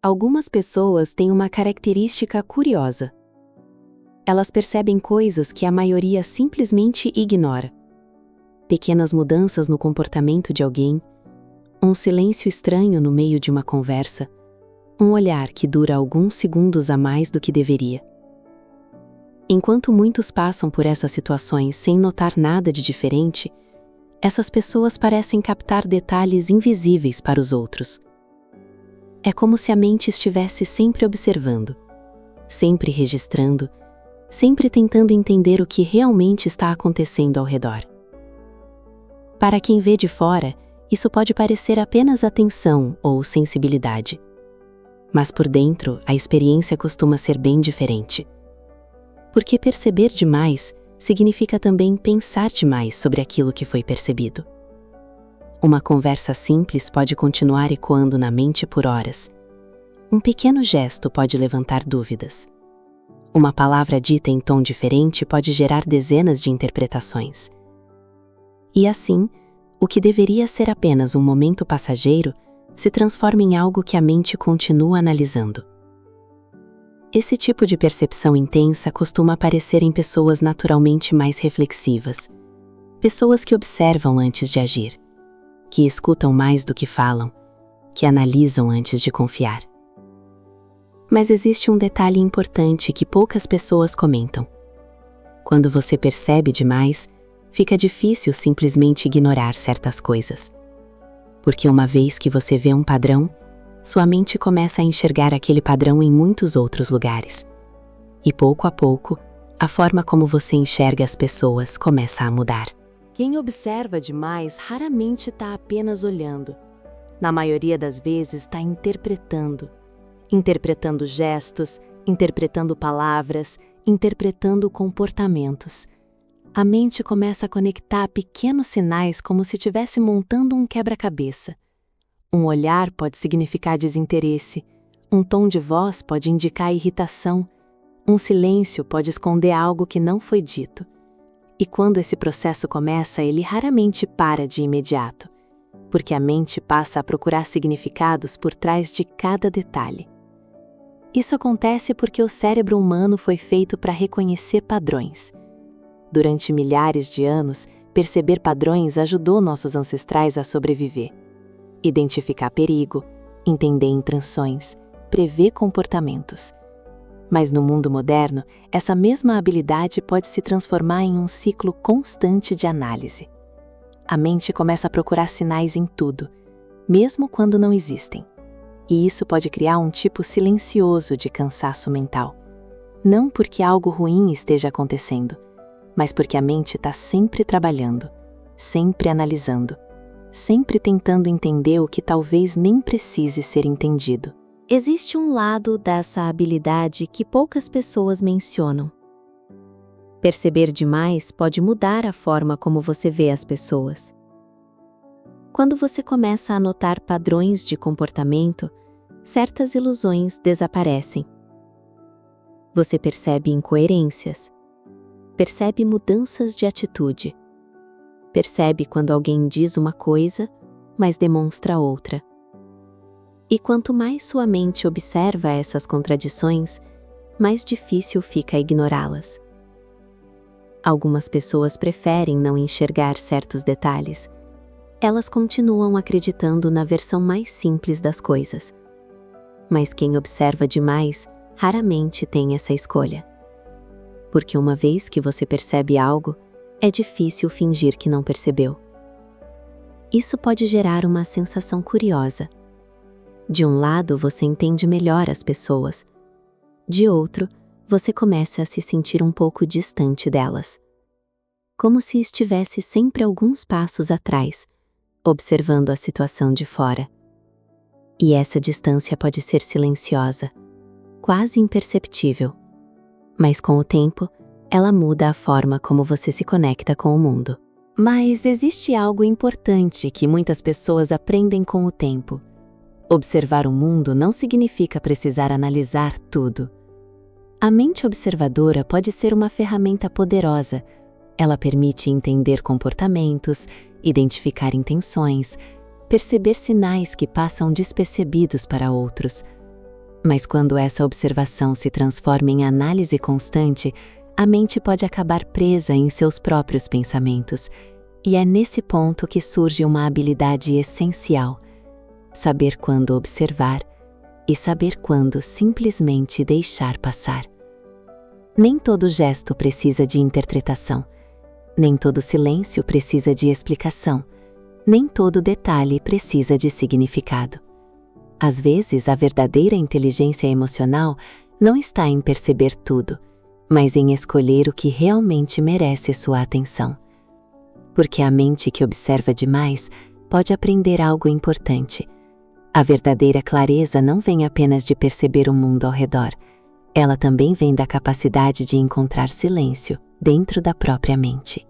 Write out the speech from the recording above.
Algumas pessoas têm uma característica curiosa. Elas percebem coisas que a maioria simplesmente ignora. Pequenas mudanças no comportamento de alguém, um silêncio estranho no meio de uma conversa, um olhar que dura alguns segundos a mais do que deveria. Enquanto muitos passam por essas situações sem notar nada de diferente, essas pessoas parecem captar detalhes invisíveis para os outros. É como se a mente estivesse sempre observando, sempre registrando, sempre tentando entender o que realmente está acontecendo ao redor. Para quem vê de fora, isso pode parecer apenas atenção ou sensibilidade. Mas por dentro, a experiência costuma ser bem diferente. Porque perceber demais significa também pensar demais sobre aquilo que foi percebido. Uma conversa simples pode continuar ecoando na mente por horas. Um pequeno gesto pode levantar dúvidas. Uma palavra dita em tom diferente pode gerar dezenas de interpretações. E assim, o que deveria ser apenas um momento passageiro se transforma em algo que a mente continua analisando. Esse tipo de percepção intensa costuma aparecer em pessoas naturalmente mais reflexivas, pessoas que observam antes de agir, que escutam mais do que falam, que analisam antes de confiar. Mas existe um detalhe importante que poucas pessoas comentam. Quando você percebe demais, fica difícil simplesmente ignorar certas coisas. Porque uma vez que você vê um padrão, sua mente começa a enxergar aquele padrão em muitos outros lugares. E pouco a pouco, a forma como você enxerga as pessoas começa a mudar. Quem observa demais raramente está apenas olhando. Na maioria das vezes está interpretando. Interpretando gestos, interpretando palavras, interpretando comportamentos. A mente começa a conectar pequenos sinais como se estivesse montando um quebra-cabeça. Um olhar pode significar desinteresse, um tom de voz pode indicar irritação, um silêncio pode esconder algo que não foi dito. E quando esse processo começa, ele raramente para de imediato, porque a mente passa a procurar significados por trás de cada detalhe. Isso acontece porque o cérebro humano foi feito para reconhecer padrões. Durante milhares de anos, perceber padrões ajudou nossos ancestrais a sobreviver. Identificar perigo, entender intenções, prever comportamentos. Mas no mundo moderno, essa mesma habilidade pode se transformar em um ciclo constante de análise. A mente começa a procurar sinais em tudo, mesmo quando não existem. E isso pode criar um tipo silencioso de cansaço mental. Não porque algo ruim esteja acontecendo, mas porque a mente está sempre trabalhando, sempre analisando, sempre tentando entender o que talvez nem precise ser entendido. Existe um lado dessa habilidade que poucas pessoas mencionam. Perceber demais pode mudar a forma como você vê as pessoas. Quando você começa a notar padrões de comportamento, certas ilusões desaparecem. Você percebe incoerências, percebe mudanças de atitude, percebe quando alguém diz uma coisa, mas demonstra outra. E quanto mais sua mente observa essas contradições, mais difícil fica ignorá-las. Algumas pessoas preferem não enxergar certos detalhes. Elas continuam acreditando na versão mais simples das coisas. Mas quem observa demais, raramente tem essa escolha. Porque uma vez que você percebe algo, é difícil fingir que não percebeu. Isso pode gerar uma sensação curiosa. De um lado, você entende melhor as pessoas. De outro, você começa a se sentir um pouco distante delas. Como se estivesse sempre alguns passos atrás, observando a situação de fora. E essa distância pode ser silenciosa, quase imperceptível. Mas com o tempo, ela muda a forma como você se conecta com o mundo. Mas existe algo importante que muitas pessoas aprendem com o tempo. Observar o mundo não significa precisar analisar tudo. A mente observadora pode ser uma ferramenta poderosa. Ela permite entender comportamentos, identificar intenções, perceber sinais que passam despercebidos para outros. Mas quando essa observação se transforma em análise constante, a mente pode acabar presa em seus próprios pensamentos, e é nesse ponto que surge uma habilidade essencial: saber quando observar e saber quando simplesmente deixar passar. Nem todo gesto precisa de interpretação, nem todo silêncio precisa de explicação, nem todo detalhe precisa de significado. Às vezes, a verdadeira inteligência emocional não está em perceber tudo, mas em escolher o que realmente merece sua atenção. Porque a mente que observa demais pode aprender algo importante. A verdadeira clareza não vem apenas de perceber o mundo ao redor, ela também vem da capacidade de encontrar silêncio dentro da própria mente.